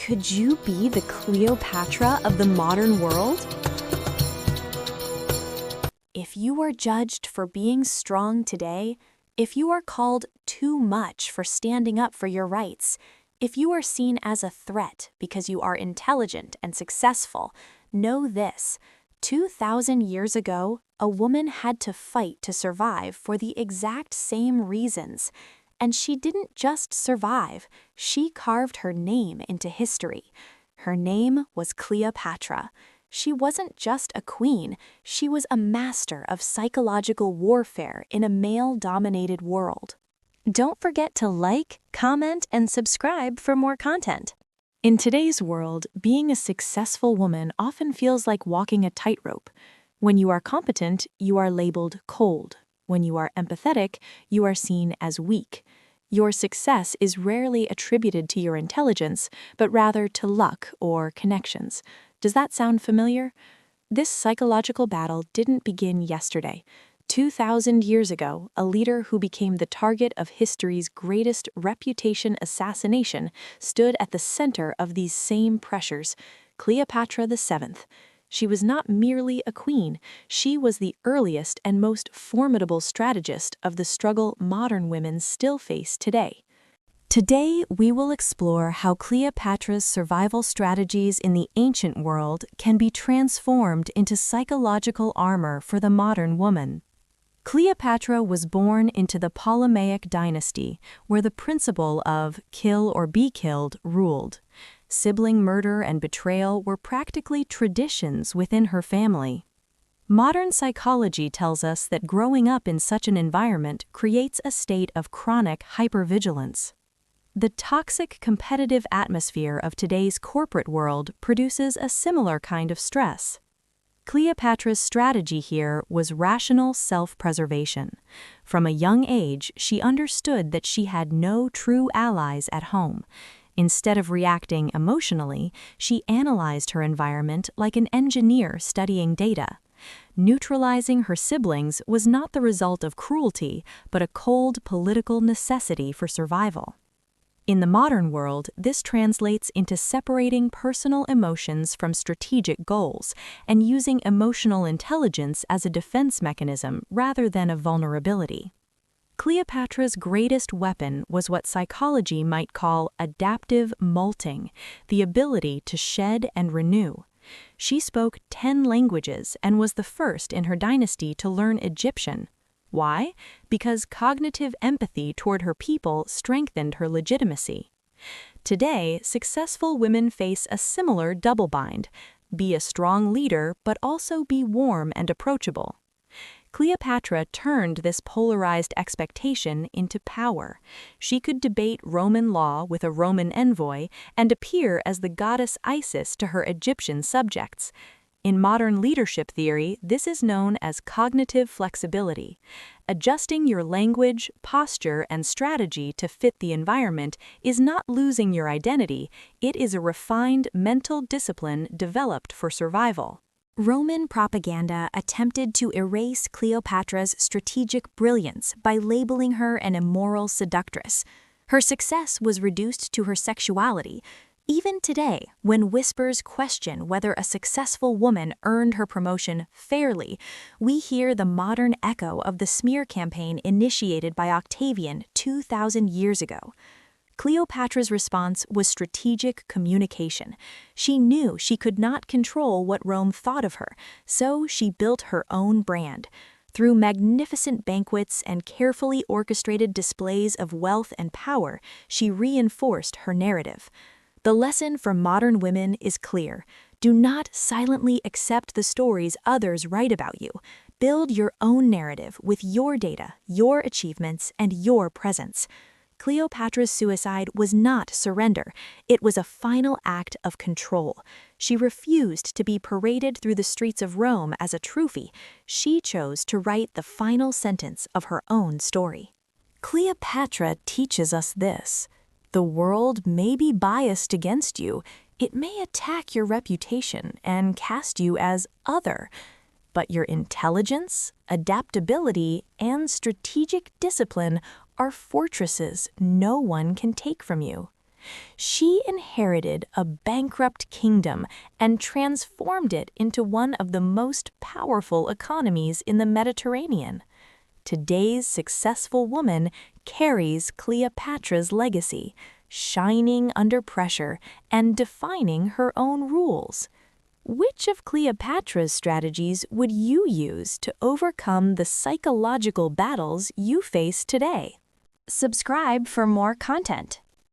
Could you be the Cleopatra of the modern world? If you are judged for being strong today, if you are called too much for standing up for your rights, if you are seen as a threat because you are intelligent and successful, know this: 2,000 years ago, a woman had to fight to survive for the exact same reasons. And she didn't just survive, she carved her name into history. Her name was Cleopatra. She wasn't just a queen, she was a master of psychological warfare in a male-dominated world. Don't forget to like, comment, and subscribe for more content. In today's world, being a successful woman often feels like walking a tightrope. When you are competent, you are labeled cold. When you are empathetic, you are seen as weak. Your success is rarely attributed to your intelligence, but rather to luck or connections. Does that sound familiar? This psychological battle didn't begin yesterday. 2,000 years ago, a leader who became the target of history's greatest reputation assassination stood at the center of these same pressures: Cleopatra VII. She was not merely a queen, she was the earliest and most formidable strategist of the struggle modern women still face today. Today, we will explore how Cleopatra's survival strategies in the ancient world can be transformed into psychological armor for the modern woman. Cleopatra was born into the Ptolemaic dynasty, where the principle of kill or be killed ruled. Sibling murder and betrayal were practically traditions within her family. Modern psychology tells us that growing up in such an environment creates a state of chronic hypervigilance. The toxic competitive atmosphere of today's corporate world produces a similar kind of stress. Cleopatra's strategy here was rational self-preservation. From a young age, she understood that she had no true allies at home. Instead of reacting emotionally, she analyzed her environment like an engineer studying data. Neutralizing her siblings was not the result of cruelty, but a cold political necessity for survival. In the modern world, this translates into separating personal emotions from strategic goals and using emotional intelligence as a defense mechanism rather than a vulnerability. Cleopatra's greatest weapon was what psychology might call adaptive molting, the ability to shed and renew. She spoke 10 languages and was the first in her dynasty to learn Egyptian. Why? Because cognitive empathy toward her people strengthened her legitimacy. Today, successful women face a similar double bind: be a strong leader, but also be warm and approachable. Cleopatra turned this polarized expectation into power. She could debate Roman law with a Roman envoy and appear as the goddess Isis to her Egyptian subjects. In modern leadership theory, this is known as cognitive flexibility. Adjusting your language, posture, and strategy to fit the environment is not losing your identity, it is a refined mental discipline developed for survival. Roman propaganda attempted to erase Cleopatra's strategic brilliance by labeling her an immoral seductress. Her success was reduced to her sexuality. Even today, when whispers question whether a successful woman earned her promotion fairly, we hear the modern echo of the smear campaign initiated by Octavian 2,000 years ago. Cleopatra's response was strategic communication. She knew she could not control what Rome thought of her, so she built her own brand. Through magnificent banquets and carefully orchestrated displays of wealth and power, she reinforced her narrative. The lesson for modern women is clear. Do not silently accept the stories others write about you. Build your own narrative with your data, your achievements, and your presence. Cleopatra's suicide was not surrender. It was a final act of control. She refused to be paraded through the streets of Rome as a trophy. She chose to write the final sentence of her own story. Cleopatra teaches us this: the world may be biased against you. It may attack your reputation and cast you as other. But your intelligence, adaptability, and strategic discipline are fortresses no one can take from you. She inherited a bankrupt kingdom and transformed it into one of the most powerful economies in the Mediterranean. Today's successful woman carries Cleopatra's legacy, shining under pressure and defining her own rules. Which of Cleopatra's strategies would you use to overcome the psychological battles you face today? Subscribe for more content.